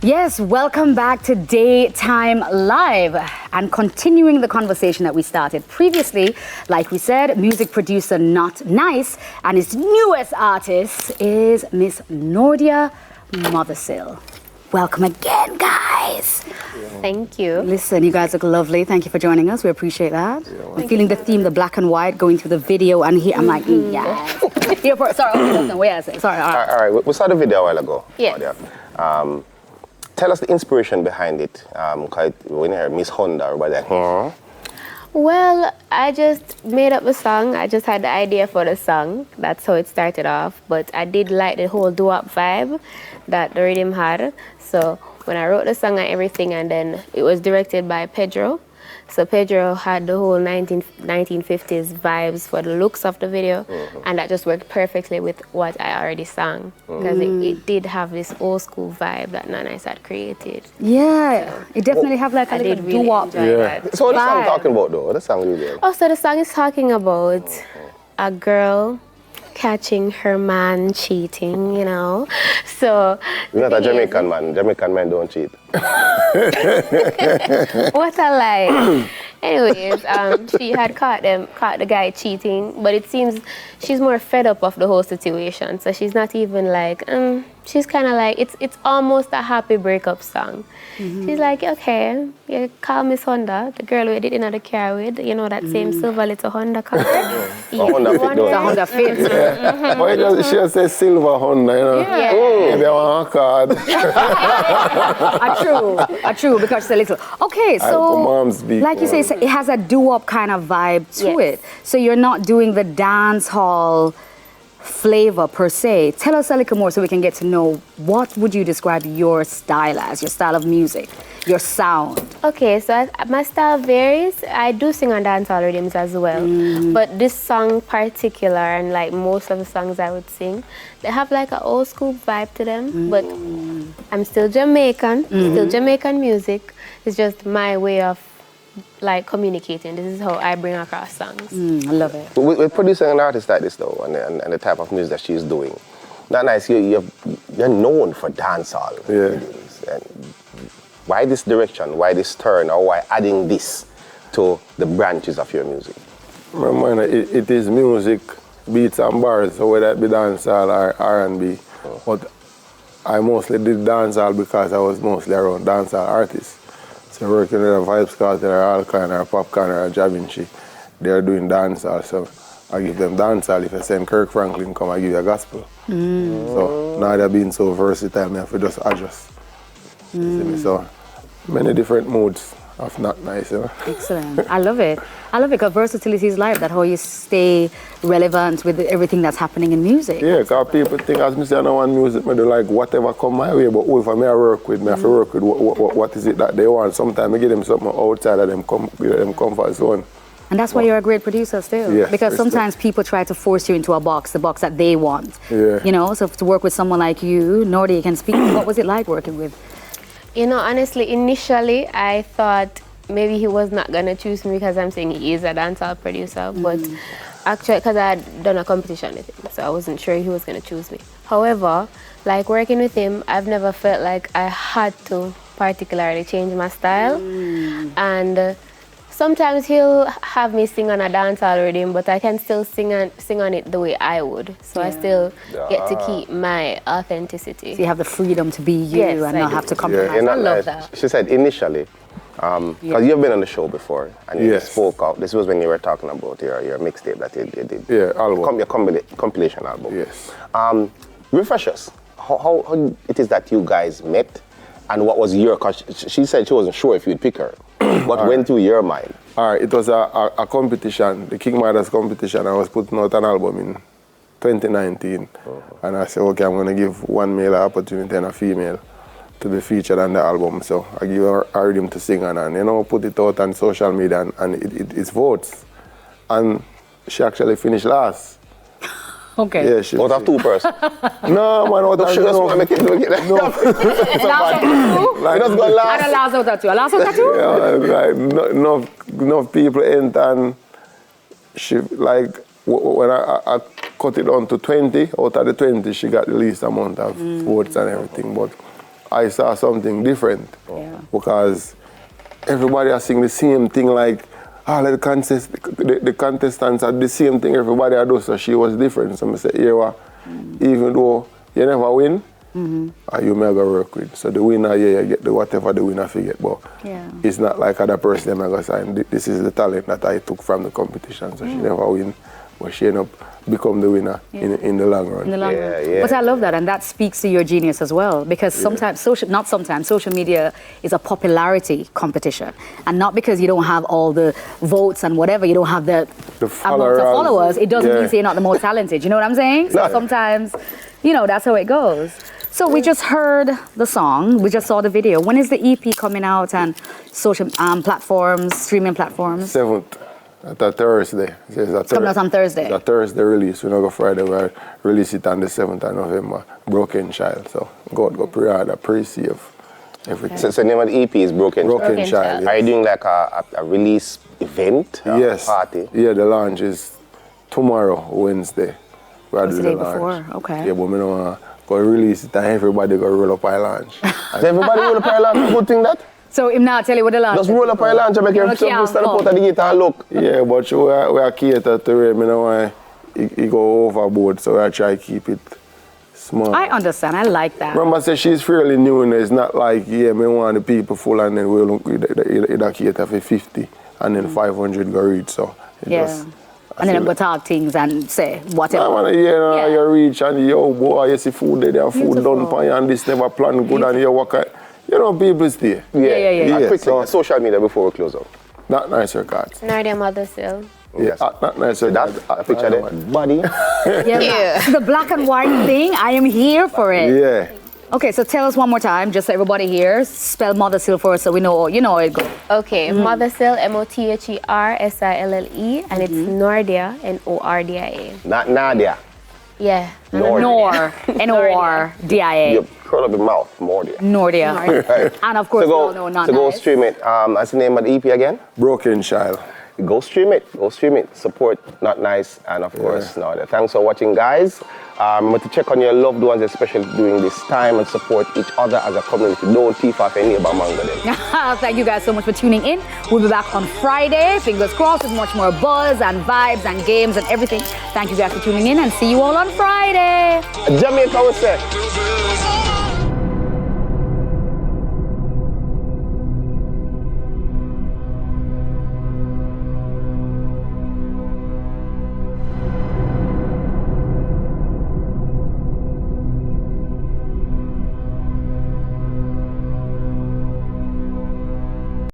Yes, welcome back to Daytime Live and continuing the conversation that we started previously. Like we said, music producer NotNice and his newest artist is Miss Nordia Mothersille. Welcome again, guys. Thank you. Listen, you guys look lovely. Thank you for joining us. We appreciate that. I'm feeling the theme, the black and white, going through the video, and here I'm like, yes. Here for, sorry, sorry. All right, we saw the video a while ago. Yes. Claudia. Tell us the inspiration behind it. When you hear Miss Honda, everybody like, Well, I just made up the song. I just had the idea for the song. That's how it started off. But I did like the whole doo-wop vibe that the rhythm had. So when I wrote the song and everything, and then it was directed by Pedro. So Pedro had the whole 1950s vibes for the looks of the video, and that just worked perfectly with what I already sang, because it did have this old school vibe that NotNice had created. Yeah, so it definitely have like a little doo-wop. So what the song talking about though? What the song really doing? Oh, so the song is talking about a girl catching her man cheating, you know. So you're not a Jamaican man. Jamaican men don't cheat. What a lie. Anyways, she had caught the guy cheating, but it seems she's more fed up of the whole situation. So she's not even like, she's kind of like, it's almost a happy breakup song. She's like, okay, you call Miss Honda, the girl we did in the car with, you know, that same silver little Honda car. Honda Fit. Why she just say silver Honda, you know? Yeah. Maybe I want a card. True, because it's a little. Okay, so like you say, it has a doo-wop kind of vibe to it. So you're not doing the dance hall flavor per se. Tell us a little more so we can get to know what would you describe your style as, your style of music, your sound. Okay, so my style varies. I do sing on dancehall rhythms as well, but this song particular, and like most of the songs I would sing, they have like an old school vibe to them, but I'm still Jamaican, still Jamaican music. It's just my way of like communicating. This is how I bring across songs. I love it. With producing an artist like this though, and the type of music that she's doing, NotNice, you're known for dancehall. Yeah. And why this direction? Why this turn? Or why adding this to the branches of your music? My mind, it is music, beats and bars, so whether it be dancehall or R&B. But I mostly did dancehall because I was mostly around dancehall artists. So working with a Vibes Cartel or Alkaline or Popcorn or Javinci, they're doing dancehall. So I give them dancehall. If I send Kirk Franklin come, I give you a gospel. So now they're being so versatile, I have to just adjust. So many different moods of NotNice. You know? Excellent. I love it. I love it because versatility is life. That how you stay relevant with everything that's happening in music. Yeah, because people think, as I say, I don't want music, I do like whatever come my way, but if I work with, I have to work with what is it that they want. Sometimes I give them something outside of them comfort zone. And that's why you're a great producer still. Yes, because sometimes people try to force you into a box, the box that they want. Yeah. You know, so to work with someone like you, Nordia, you can speak. What was it like working with? You know, honestly, initially I thought maybe he was not gonna choose me because I'm saying he is a dancehall producer, but actually, because I had done a competition with him, so I wasn't sure he was gonna choose me. However, like working with him, I've never felt like I had to particularly change my style, and sometimes he'll have me sing on a dancehall rhythm, but I can still sing on it the way I would. So I still get to keep my authenticity. So you have the freedom to be you and not have to compromise. Yeah, I love that. She said initially, because you've been on the show before, and you spoke out. This was when you were talking about your mixtape that you did. Yeah, album. Your compilation album. Yes. Refresh us. How it is that you guys met, and what was your? Cause she said she wasn't sure if you'd pick her. What went through your mind? All right, it was a competition, the King Mothers competition. I was putting out an album in 2019, and I said, okay, I'm going to give one male an opportunity and a female to be featured on the album. So I give her a rhythm to sing on, and put it out on social media, and it's votes. And she actually finished last. Okay. Yeah, she out of two person. No, man, out of two. No. Make it no. Like, just go last. And a last out of two. A last out of two? Yeah, like enough people enter, and she like when I cut it on to 20. Out of the 20, she got the least amount of votes and everything. But I saw something different. Yeah. Because everybody are sing the same thing, like all of the contestants are the same thing everybody are doing, so she was different. So I said, even though you never win, you may go work with. So the winner, you get the whatever the winner forget, but it's not like other person I go sign. This is the talent that I took from the competition, so she never win, but she end up become the winner in the long run. In the long run. But I love that, and that speaks to your genius as well, because sometimes, social media is a popularity competition, and not because you don't have all the votes and whatever, you don't have the amount of followers, it doesn't mean you're not the most talented, you know what I'm saying? So sometimes, that's how it goes. So we just heard the song, we just saw the video. When is the EP coming out and social platforms, streaming platforms? 7th. At a Thursday. It's coming out on Thursday. It's a Thursday release. We don't go Friday. We release it on the 7th of November. Broken Child. So go pre-order, pre-save, everything. So the name of the EP is Broken Child. Yes. Are you doing like a release event? Yes. Party? Yeah, the launch is tomorrow, Wednesday. We are It's doing the day the launch. before, okay. Yeah, but we don't go release it and everybody go roll up our launch. So everybody roll up our launch? Good thing that? So him now tell you what the launch. Just roll up our launch and make your stand up out of the gate and look. Yeah, but we are catered to him. You know why he go overboard, so I try to keep it small. I understand. I like that. Remember, I said she's fairly new, and it's not like, me want the people full, and then we'll cater for 50, and then 500 go reach. So and then I'm going to talk things and say whatever. You reach, and boy, you see food there, food done for you, and this never plan good, and you walk out. People stay. Quickly, so, social media before we close out. NotNice Records. Nordia Mothersille. Yes. NotNice Records. That a picture there, buddy. The black and white thing, I am here for it. Yeah. Okay, so tell us one more time, just so everybody here. Spell Mothersille for us so we know, how it goes. Okay, Mothersille, Mothersille, and it's Nordia, Nordia. Not Nadia. Yeah. N-O-R-D-I-A. You curl up your mouth, Nordia. Nordia. And of course, we all know NotNice. So go stream it. What's the name of the EP again? Broken Child. Go stream it. Support NotNice and of course Nordia. Thanks for watching, guys. Remember to check on your loved ones, especially during this time, and support each other as a community. Don't teeth off any neighbor mango them. Thank you guys so much for tuning in. We'll be back on Friday. Fingers crossed with much more buzz and vibes and games and everything. Thank you guys for tuning in and see you all on Friday. Jamaica, we say.